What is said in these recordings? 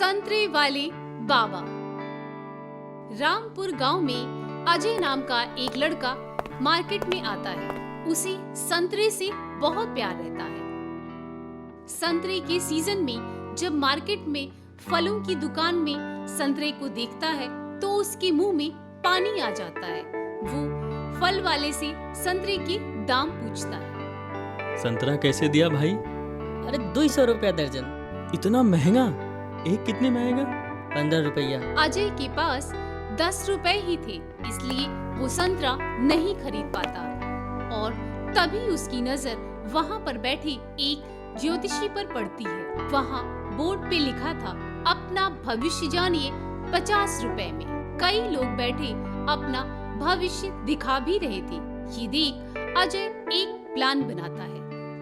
संतरे वाले बाबा। रामपुर गांव में अजय नाम का एक लड़का मार्केट में आता है। उसे संतरे से बहुत प्यार रहता है। संतरे के सीजन में जब मार्केट में फलों की दुकान में संतरे को देखता है तो उसके मुंह में पानी आ जाता है। वो फल वाले से संतरे के दाम पूछता है। संतरा कैसे दिया भाई? अरे 200 रुपया दर्जन। इतना महंगा? एक कितने में आएगा? 15 रुपया। अजय के पास 10 रुपए ही थे, इसलिए वो संतरा नहीं खरीद पाता। और तभी उसकी नजर वहाँ पर बैठे एक ज्योतिषी पर पड़ती है। वहाँ बोर्ड पे लिखा था, अपना भविष्य जानिए 50 रुपए में। कई लोग बैठे अपना भविष्य दिखा भी रहे थे। ये देख अजय एक प्लान बनाता है।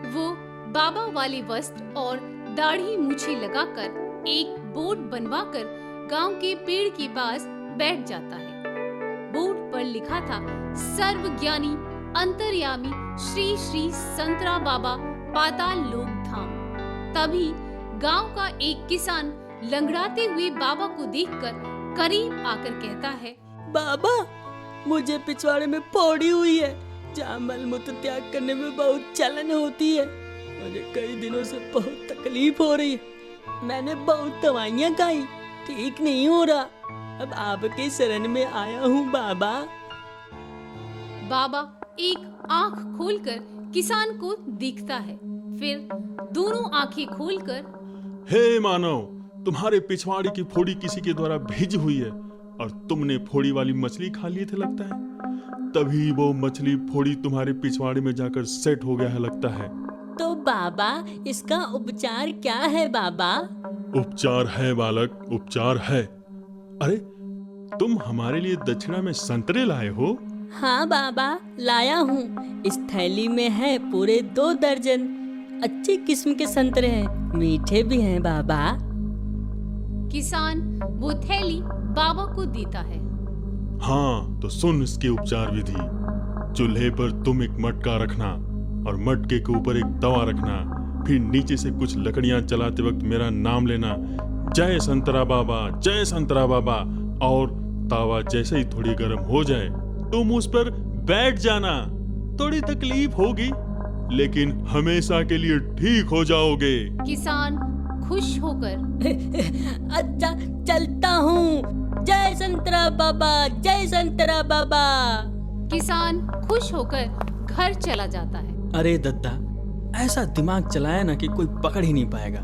वो बाबा वाले वस्त्र और दाढ़ी मूछें लगाकर एक बोर्ड बनवाकर गांव के पेड़ के पास बैठ जाता है। बोर्ड पर लिखा था, सर्वज्ञानी अंतर्यामी श्री श्री संतरा बाबा पाताल लोक धाम। तभी गांव का एक किसान लंगड़ाते हुए बाबा को देखकर करीब आकर कहता है, बाबा, मुझे पिछवाड़े में फोड़ी हुई है जहाँ मलमूत्र त्याग करने में बहुत जलन होती है। मुझे कई दिनों से बहुत तकलीफ हो रही है। मैंने बहुत दवाइयाँ खाई, ठीक नहीं हो रहा। अब आपके शरण में आया हूँ बाबा। बाबा एक आंख खोलकर किसान को देखता है, फिर दोनों आंखें खोलकर, हे मानव, तुम्हारे पिछवाड़े की फोड़ी किसी के द्वारा भेजी हुई है और तुमने फोड़ी वाली मछली खा लिए थे लगता है। तभी वो मछली फोड़ी तुम्हारे पिछवाड़े में जाकर सेट हो गया है लगता है। तो बाबा, इसका उपचार क्या है बाबा? उपचार है बालक, उपचार है। अरे, तुम हमारे लिए दक्षिणा में संतरे लाए हो? हाँ बाबा, लाया हूँ। इस थैली में है पूरे 2 दर्जन। अच्छी किस्म के संतरे हैं, मीठे भी हैं बाबा। किसान वो थैली बाबा को देता है। हाँ, तो सुन इसकी उपचार विधि। चूल्हे पर तुम एक मटका रखना और मटके के ऊपर एक तवा रखना। फिर नीचे से कुछ लकड़ियां चलाते वक्त मेरा नाम लेना, जय संतरा बाबा, जय संतरा बाबा। और तवा जैसे ही थोड़ी गर्म हो जाए तुम उस पर बैठ जाना। थोड़ी तकलीफ होगी लेकिन हमेशा के लिए ठीक हो जाओगे। किसान खुश होकर अच्छा, चलता हूँ। जय संतरा बाबा, जय संतरा बाबा। किसान खुश होकर घर चला जाता है। अरे दद्दा, ऐसा दिमाग चलाया ना कि कोई पकड़ ही नहीं पाएगा।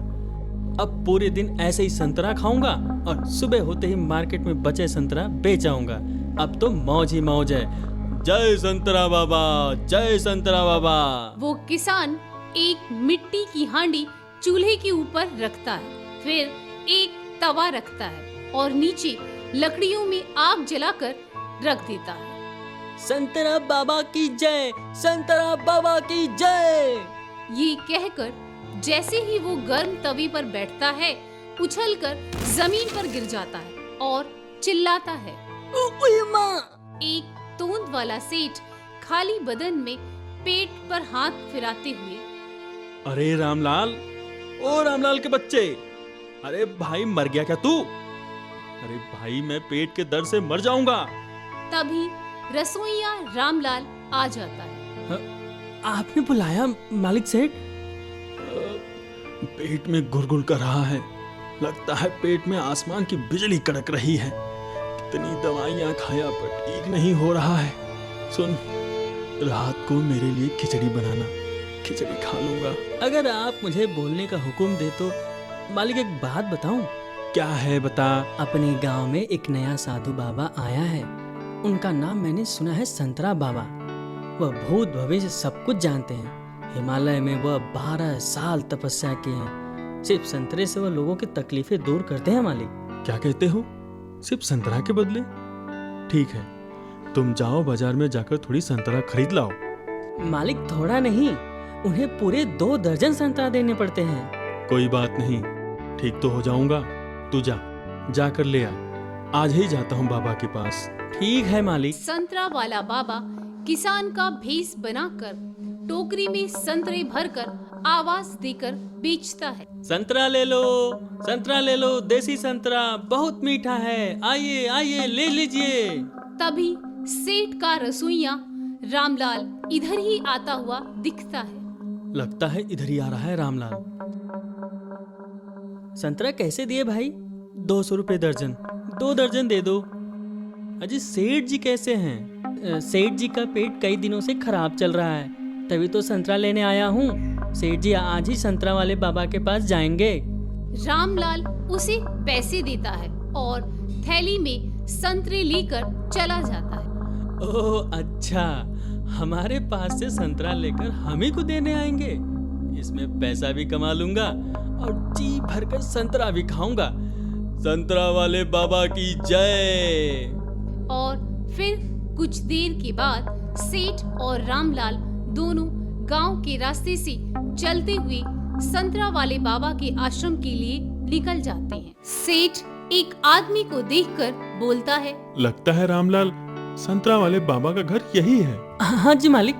अब पूरे दिन ऐसे ही संतरा खाऊंगा और सुबह होते ही मार्केट में बचे संतरा बेच आऊंगा। अब तो मौज ही मौज है। जय संतरा बाबा, जय संतरा बाबा। वो किसान एक मिट्टी की हांडी चूल्हे के ऊपर रखता है, फिर एक तवा रखता है और नीचे लकड़ियों में आग जलाकर रख देता है। संतरा बाबा की जय, संतरा बाबा की जय। ये कहकर जैसे ही वो गर्म तवे पर बैठता है, उछलकर जमीन पर गिर जाता है और चिल्लाता है, ओए माँ। एक तोंद वाला सेठ खाली बदन में पेट पर हाथ फिराते हुए, अरे रामलाल, ओ रामलाल के बच्चे, अरे भाई मर गया क्या तू? अरे भाई, मैं पेट के दर्द से मर जाऊंगा। तभी रसोइया रामलाल आ जाता है। आपने बुलाया मालिक सेठ? पेट में गुड़गुड़ कर रहा है, लगता है पेट में आसमान की बिजली कड़क रही है। कितनी दवाइयां खाया पर ठीक नहीं हो रहा है। सुन, रात को मेरे लिए खिचड़ी बनाना, खिचड़ी खा लूंगा। अगर आप मुझे बोलने का हुक्म दे तो मालिक एक बात बताऊं? क्या है, बता। अपने गांव में एक नया साधु बाबा आया है। उनका नाम मैंने सुना है, संतरा बाबा। वह भूत भविष्य सब कुछ जानते हैं। हिमालय में वह 12 साल तपस्या किए हैं। सिर्फ संतरे से वह लोगों की तकलीफें दूर करते हैं मालिक। क्या कहते हो? सिर्फ संतरा के बदले? ठीक है, तुम जाओ बाजार में जाकर थोड़ी संतरा खरीद लाओ। मालिक, थोड़ा नहीं, उन्हें पूरे 2 दर्जन संतरा देने पड़ते हैं। कोई बात नहीं, ठीक तो हो जाऊंगा। तू जाकर ले आ। आज ही जाता हूँ बाबा के पास। ठीक है मालिक। संतरा वाला बाबा किसान का भेष बनाकर टोकरी में संतरे भरकर आवाज देकर बेचता है। संतरा ले लो, देसी संतरा बहुत मीठा है, आइए आइए ले लीजिए। तभी सेठ का रसोइया रामलाल इधर ही आता हुआ दिखता है। लगता है इधर ही आ रहा है रामलाल। संतरा कैसे दिए भाई? 200 रुपए दर्जन। 2 दर्जन दे दो। अजी सेठ जी कैसे हैं? सेठ जी का पेट कई दिनों से खराब चल रहा है, तभी तो संतरा लेने आया हूँ। सेठ जी आज ही संतरा वाले बाबा के पास जाएंगे। रामलाल उसे पैसे देता है और थैली में संतरे लेकर चला जाता है। ओह अच्छा, हमारे पास से संतरा लेकर हम ही को देने आएंगे। इसमें पैसा भी कमा लूंगा और जी भरकर संतरा भी खाऊंगा। संतरा वाले बाबा की जय। और फिर कुछ देर के बाद सेठ और रामलाल दोनों गांव के रास्ते से चलते हुए संतरा वाले बाबा के आश्रम के लिए निकल जाते हैं। सेठ एक आदमी को देखकर बोलता है, लगता है रामलाल संतरा वाले बाबा का घर यही है। हाँ जी मालिक,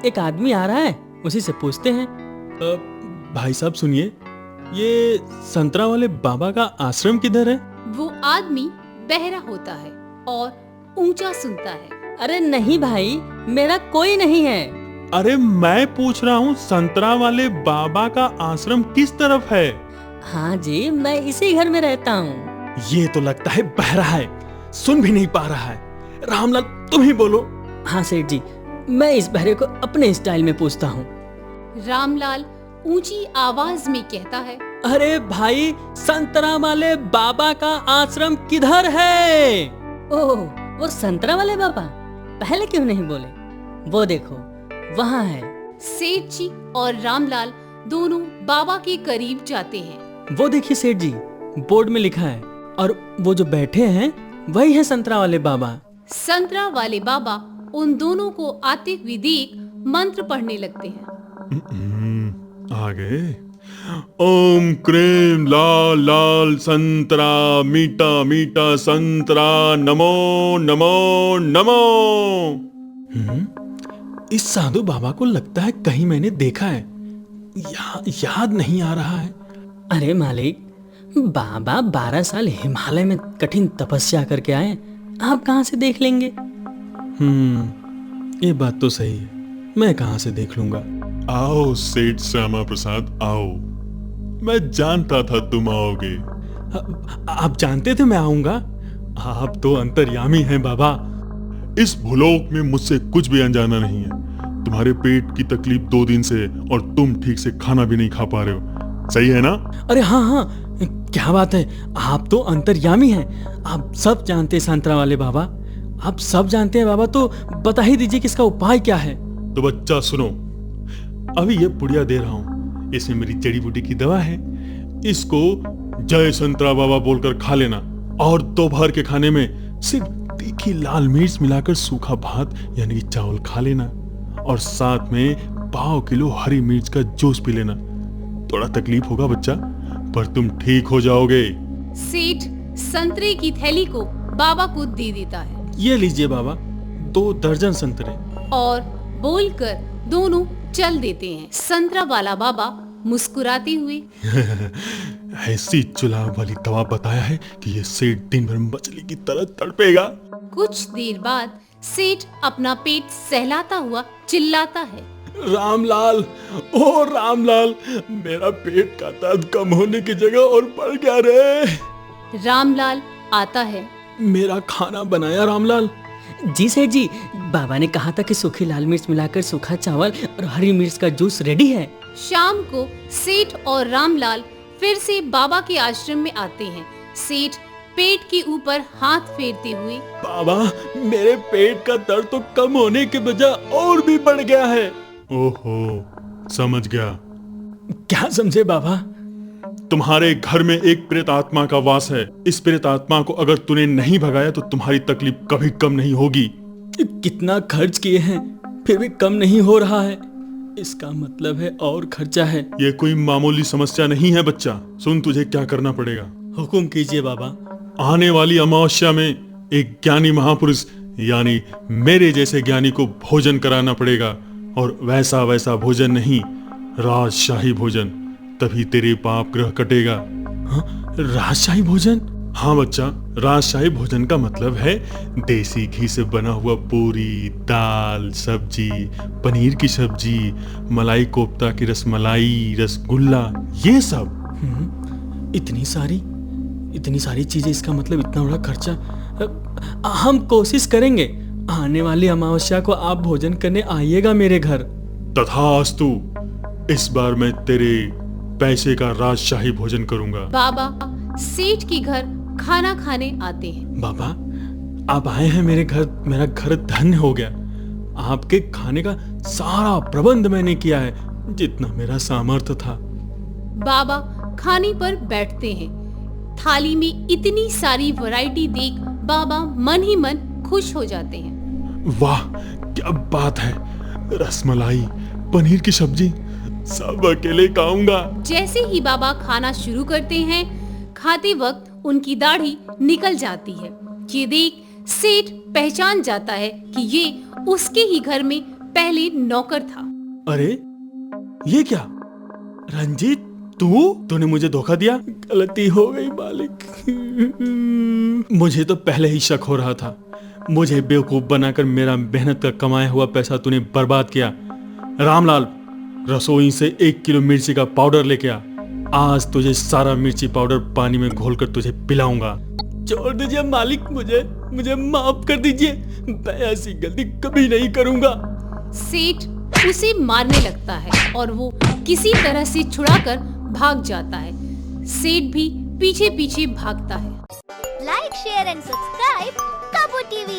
एक आदमी आ रहा है, उसी से पूछते हैं। भाई साहब सुनिए, ये संतरा वाले बाबा का आश्रम किधर है? वो आदमी बहरा होता है और ऊंचा सुनता है। अरे नहीं भाई, मेरा कोई नहीं है। अरे मैं पूछ रहा हूँ संतरा वाले बाबा का आश्रम किस तरफ है? हाँ जी, मैं इसी घर में रहता हूँ। ये तो लगता है बहरा है, सुन भी नहीं पा रहा है। रामलाल तुम ही बोलो। हाँ सेठ जी, मैं इस बहरे को अपने स्टाइल में पूछता हूँ। रामलाल ऊंची आवाज में कहता है, अरे भाई, संतरा वाले बाबा का आश्रम किधर है? ओह, वो संतरा वाले बाबा, पहले क्यों नहीं बोले? वो देखो वहाँ है। सेठ जी और रामलाल दोनों बाबा के करीब जाते हैं। वो देखिए सेठ जी, बोर्ड में लिखा है, और वो जो बैठे हैं वही है संतरा वाले बाबा। संतरा वाले बाबा उन दोनों को आते हुए देख मंत्र पढ़ने लगते हैं। आ गए। ओम क्रीम लाल लाल संतरा, मीठा मीठा संतरा, नमो नमो नमो। इस साधु बाबा को लगता है कहीं मैंने देखा है, याद नहीं आ रहा है। अरे मालिक, बाबा 12 साल हिमालय में कठिन तपस्या करके आए, आप कहाँ से देख लेंगे? ये बात तो सही है, मैं कहाँ से देख लूंगा। आओ सेठ श्यामा प्रसाद आओ, मैं जानता था तुम आओगे। आप जानते थे मैं आऊंगा? आप तो अंतर्यामी हैं बाबा। इस भूलोक में मुझसे कुछ भी अनजाना नहीं है। तुम्हारे पेट की तकलीफ 2 दिन से, और तुम ठीक से खाना भी नहीं खा पा रहे हो, सही है ना? अरे हाँ, क्या बात है, आप तो अंतर्यामी हैं, आप सब जानते हैं संतरा वाले बाबा, आप सब जानते हैं बाबा, तो बता ही दीजिए कि इसका उपाय क्या है। तो बच्चा सुनो, अभी ये पुड़िया दे रहा हूँ, इसमें मेरी जड़ी बूटी की दवा है। इसको जय संतरा बाबा बोलकर खा लेना, और दोपहर के खाने में सिर्फ तीखी लाल मिर्च मिलाकर सूखा भात यानी कि चावल खा लेना, और साथ में 1/2 किलो हरी मिर्च का जूस पी लेना। थोड़ा तकलीफ होगा बच्चा, पर तुम ठीक हो जाओगे। सेठ संतरे की थैली को बाबा को दे देता है। ये लीजिए बाबा, 2 दर्जन संतरे। और बोलकर दोनों चल देते हैं। संतरा वाला बाबा मुस्कुराते हुए, ऐसी जुलाब वाली दवा बताया है कि ये सेठ दिन भर मछली की तरह तड़पेगा। कुछ देर बाद सेठ अपना पेट सहलाता हुआ चिल्लाता है, रामलाल, ओ रामलाल, मेरा पेट का दर्द कम होने की जगह और बढ़ गया रे। रामलाल आता है। मेरा खाना बनाया रामलाल? जी सेठ जी, बाबा ने कहा था कि सूखी लाल मिर्च मिलाकर सूखा चावल और हरी मिर्च का जूस रेडी है। शाम को सेठ और रामलाल फिर से बाबा के आश्रम में आते हैं। सेठ पेट के ऊपर हाथ फेरते हुए, बाबा, मेरे पेट का दर्द तो कम होने के बजाय और भी बढ़ गया है। ओहो, समझ गया। क्या समझे बाबा? तुम्हारे घर में एक प्रेत आत्मा का वास है। इस प्रेत आत्मा को अगर तूने नहीं भगाया तो तुम्हारी तकलीफ कभी कम नहीं होगी। कितना खर्च किए हैं फिर भी कम नहीं हो रहा है, इसका मतलब है और खर्चा है। ये कोई मामूली समस्या नहीं है बच्चा। सुन, तुझे क्या करना पड़ेगा। हुक्म कीजिए बाबा। आने वाली अमावस्या में एक ज्ञानी महापुरुष यानी मेरे जैसे ज्ञानी को भोजन कराना पड़ेगा, और वैसा वैसा भोजन नहीं, राजशाही भोजन, तभी तेरे पाप ग्रह कटेगा। हाँ, राजशाही भोजन? हाँ बच्चा, राजशाही भोजन का मतलब है देसी घी से बना हुआ पूरी, दाल, सब्जी, पनीर की सब्जी, मलाई कोफ्ता की रसमलाई, रसगुल्ला, ये सब। इतनी सारी चीजें, इसका मतलब इतना बड़ा खर्चा। हम कोशिश करेंगे, आने वाली अमावस्या को आप भोजन करने आइएगा मेरे घर। तथास्तु, इस बार मैं तेरे पैसे का राजशाही भोजन करूंगा। बाबा सेठ के घर खाना खाने आते हैं। बाबा, आप आए हैं मेरे घर, मेरा घर धन्य हो गया। आपके खाने का सारा प्रबंध मैंने किया है, जितना मेरा सामर्थ्य था। बाबा खाने पर बैठते हैं। थाली में इतनी सारी वैरायटी देख बाबा मन ही मन खुश हो जाते हैं। वाह, क्या बात है! रसमलाई, पनीर की सब्जी, सब अकेले खाऊंगा। जैसे ही बाबा खाना शुरू करते हैं, खाते वक्त उनकी दाढ़ी निकल जाती है। ये देख सेठ पहचान जाता है कि ये उसके ही घर में पहले नौकर था। अरे ये क्या रंजीत, तूने मुझे धोखा दिया? गलती हो गई मालिक। मुझे तो पहले ही शक हो रहा था। मुझे बेवकूफ बनाकर मेरा मेहनत का कमाया हुआ पैसा तूने बर्बाद किया। रामलाल, रसोई से 1 किलो मिर्ची का पाउडर लेके आ। आज तुझे सारा मिर्ची पाउडर पानी में घोलकर तुझे पिलाऊंगा। छोड़ दीजिए मालिक, मुझे माफ कर दीजिए। मैं ऐसी गलती कभी नहीं करूंगा। सेठ उसे मारने लगता है और वो किसी तरह से छुड़ाकर भाग जाता है। सेठ भी पीछे पीछे भागता है। Like, share and subscribe Kabu TV.